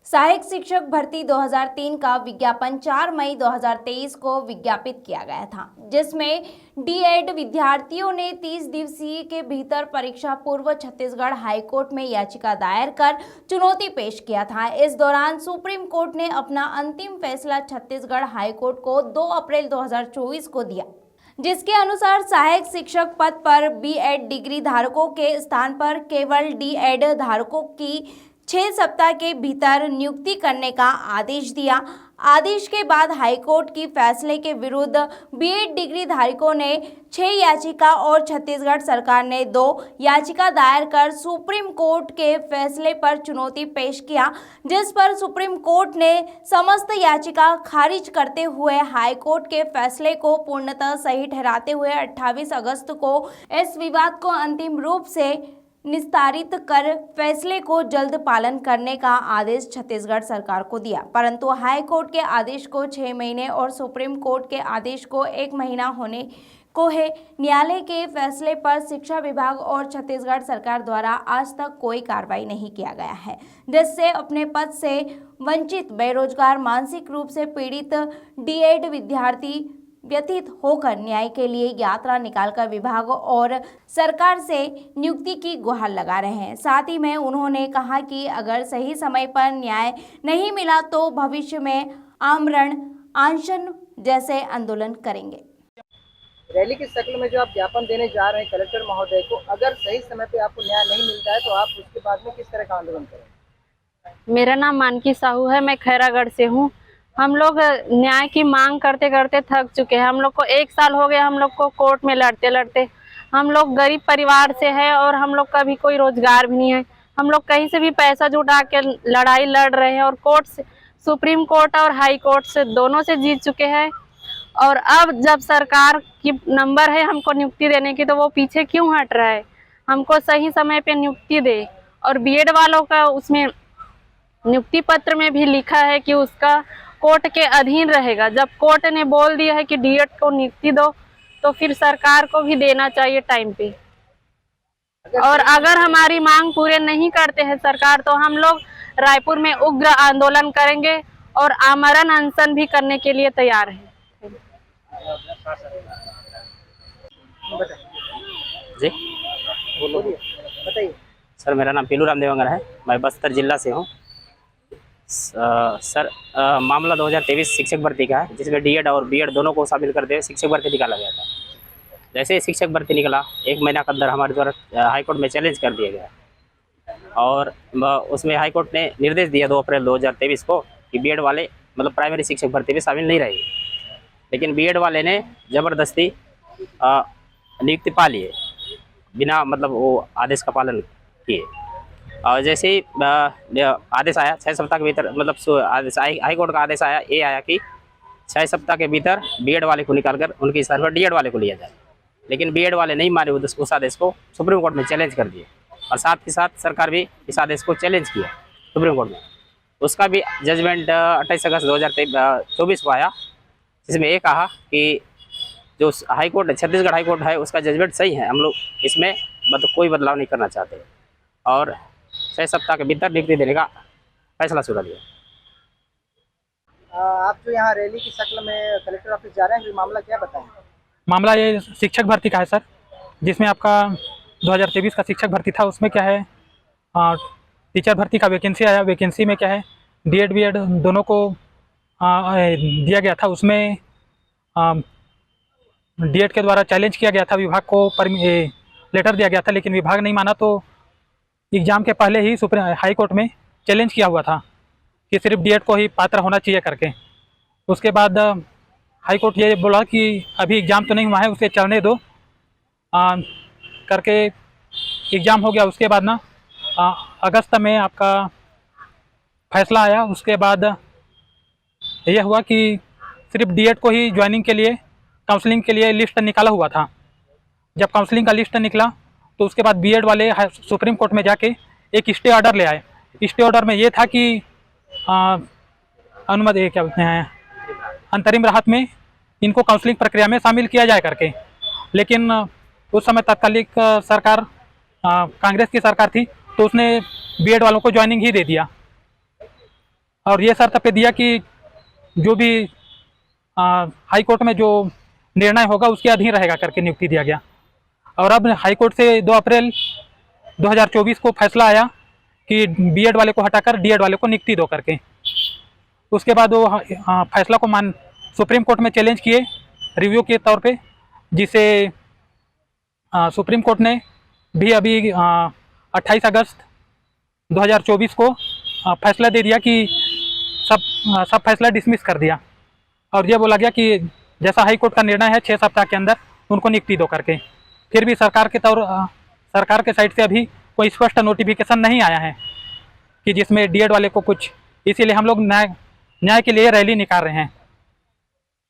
सहायक शिक्षक भर्ती 2003 का विज्ञापन 4 मई 2023 को विज्ञापित किया गया था, जिसमें डीएड विद्यार्थियों ने 30 दिवसीय के भीतर परीक्षा पूर्व छत्तीसगढ़ हाईकोर्ट में याचिका दायर कर चुनौती पेश किया था। इस दौरान सुप्रीम कोर्ट ने अपना अंतिम फैसला छत्तीसगढ़ हाईकोर्ट को 2 अप्रैल 2024 को दिया, जिसके अनुसार सहायक शिक्षक पद पर बीएड डिग्री धारकों के स्थान पर केवल डीएड धारकों की 6 सप्ताह के भीतर नियुक्ति करने का आदेश दिया। आदेश के बाद हाईकोर्ट की फैसले के विरुद्ध बीएड डिग्री धारकों ने 6 याचिका और छत्तीसगढ़ सरकार ने 2 याचिका दायर कर सुप्रीम कोर्ट के फैसले पर चुनौती पेश किया, जिस पर सुप्रीम कोर्ट ने समस्त याचिका खारिज करते हुए हाईकोर्ट के फैसले को पूर्णतः सही ठहराते हुए 28 अगस्त को इस विवाद को अंतिम रूप से निस्तारित कर फैसले को जल्द पालन करने का आदेश छत्तीसगढ़ सरकार को दिया। परंतु हाई कोर्ट के आदेश को 6 महीने और सुप्रीम कोर्ट के आदेश को 1 महीना होने को है। न्यायालय के फैसले पर शिक्षा विभाग और छत्तीसगढ़ सरकार द्वारा आज तक कोई कार्रवाई नहीं किया गया है, जिससे अपने पद से वंचित बेरोजगार मानसिक रूप से पीड़ित डीएड विद्यार्थी व्यथित होकर न्याय के लिए यात्रा निकालकर विभाग और सरकार से नियुक्ति की गुहार लगा रहे हैं। साथ ही में उन्होंने कहा कि अगर सही समय पर न्याय नहीं मिला तो भविष्य में आमरण अनशन जैसे आंदोलन करेंगे। रैली की शक्ल में जो आप ज्ञापन देने जा रहे हैं कलेक्टर महोदय को, अगर सही समय पे आपको न्याय नहीं मिलता है तो आप उसके बाद में किस तरह का आंदोलन करेंगे? मेरा नाम मानकी साहू है, मैं खैरागढ़ से हूँ। हम लोग न्याय की मांग करते करते थक चुके हैं। हम लोग को 1 साल हो गया हम लोग को कोर्ट में लड़ते लड़ते। हम लोग गरीब परिवार से है और हम लोग का भी कोई रोजगार भी नहीं है। हम लोग कहीं से भी पैसा जुटा के लड़ाई लड़ रहे हैं और कोर्ट से, सुप्रीम कोर्ट और हाई कोर्ट से दोनों से जीत चुके हैं। और अब जब सरकार की नंबर है हमको नियुक्ति देने की, तो वो पीछे क्यों हट रहा है? हमको सही समय पे नियुक्ति दे। और बीएड वालों का उसमें नियुक्ति पत्र में भी लिखा है कि उसका कोर्ट के अधीन रहेगा। जब कोर्ट ने बोल दिया है कि डीएड को नियुक्ति दो, तो फिर सरकार को भी देना चाहिए टाइम पे। और अगर हमारी मांग पूरे नहीं करते हैं सरकार, तो हम लोग रायपुर में उग्र आंदोलन करेंगे और आमरण अनशन भी करने के लिए तैयार हैं। जी बताइए। सर, मेरा नाम पीलू राम देवंगर है, मैं बस्तर जिला से हूँ। सर, मामला 2023 शिक्षक भर्ती का है, जिसमें डीएड और बीएड दोनों को शामिल करते शिक्षक भर्ती निकाला गया था। जैसे ही शिक्षक भर्ती निकला, 1 महीना के अंदर हमारे द्वारा हाईकोर्ट में चैलेंज कर दिया गया और उसमें हाईकोर्ट ने निर्देश दिया 2 अप्रैल 2023 को कि बीएड वाले मतलब प्राइमरी शिक्षक भर्ती में शामिल नहीं रहेंगे। लेकिन बीएड वाले ने ज़बरदस्ती नियुक्ति पा लिए बिना मतलब वो आदेश का पालन किए। और जैसे ही आदेश आया 6 सप्ताह के भीतर, मतलब हाई कोर्ट का आदेश आया, ये आया कि 6 सप्ताह के भीतर बीएड वाले को निकालकर उनके स्थान पर डीएड वाले को लिया जाए। लेकिन बीएड वाले नहीं माने उस आदेश को, सुप्रीम कोर्ट में चैलेंज कर दिए और साथ ही साथ सरकार भी इस आदेश को चैलेंज किया सुप्रीम कोर्ट में। उसका भी जजमेंट 28 अगस्त 2024 को आया, जिसमें ये कहा कि जो high court Chhattisgarh high court है उसका जजमेंट सही है, हम लोग इसमें मतलब कोई बदलाव नहीं करना चाहते और 6 सप्ताह के भीतर नियुक्ति देने का फैसला सुना दिया। आप जो यहाँ रैली की शक्ल में कलेक्टर ऑफिस जा रहे हैं, मामला क्या बताएंगे? मामला ये शिक्षक भर्ती का है सर, जिसमें आपका 2023 का शिक्षक भर्ती था। उसमें क्या है, टीचर भर्ती का वैकेंसी आया। वैकेंसी में क्या है, डीएड बीएड दोनों को दिया गया था। उसमें डीएड के द्वारा चैलेंज किया गया था, विभाग को लेटर दिया गया था, लेकिन विभाग नहीं माना। तो एग्ज़ाम के पहले ही सुप्रीम हाई कोर्ट में चैलेंज किया हुआ था कि सिर्फ डीएड को ही पात्र होना चाहिए करके। उसके बाद हाई कोर्ट ये बोला कि अभी एग्ज़ाम तो नहीं हुआ है, उसे चलने दो करके एग्ज़ाम हो गया। उसके बाद ना अगस्त में आपका फैसला आया। उसके बाद यह हुआ कि सिर्फ डीएड को ही ज्वाइनिंग के लिए काउंसलिंग के लिए लिस्ट निकाला हुआ था। जब काउंसलिंग का लिस्ट निकला तो उसके बाद बीएड वाले सुप्रीम कोर्ट में जाके एक स्टे ऑर्डर ले आए। स्टे ऑर्डर में ये था कि अनुमति क्या बोलते हैं, अंतरिम राहत में इनको काउंसलिंग प्रक्रिया में शामिल किया जाए करके। लेकिन उस समय तत्कालिक सरकार कांग्रेस की सरकार थी, तो उसने बीएड वालों को ज्वाइनिंग ही दे दिया। और ये शर्त पे दिया कि जो भी हाई कोर्ट में जो निर्णय होगा उसके अधीन रहेगा करके नियुक्ति दिया गया। और अब हाई कोर्ट से 2 अप्रैल 2024 को फैसला आया कि बीएड वाले को हटाकर डीएड वाले को नियुक्ति दो करके। उसके बाद वो फैसला को सुप्रीम कोर्ट में चैलेंज किए रिव्यू के तौर पे, जिसे सुप्रीम कोर्ट ने भी अभी 28 अगस्त 2024 को फैसला दे दिया कि सब फैसला डिसमिस कर दिया। और ये बोला गया कि जैसा हाई कोर्ट का निर्णय है 6 सप्ताह के अंदर उनको नियुक्ति दो करके। फिर भी सरकार के साइड से अभी कोई स्पष्ट नोटिफिकेशन नहीं आया है कि जिसमें डीएड वाले को कुछ, इसीलिए हम लोग न्याय के लिए रैली निकाल रहे हैं।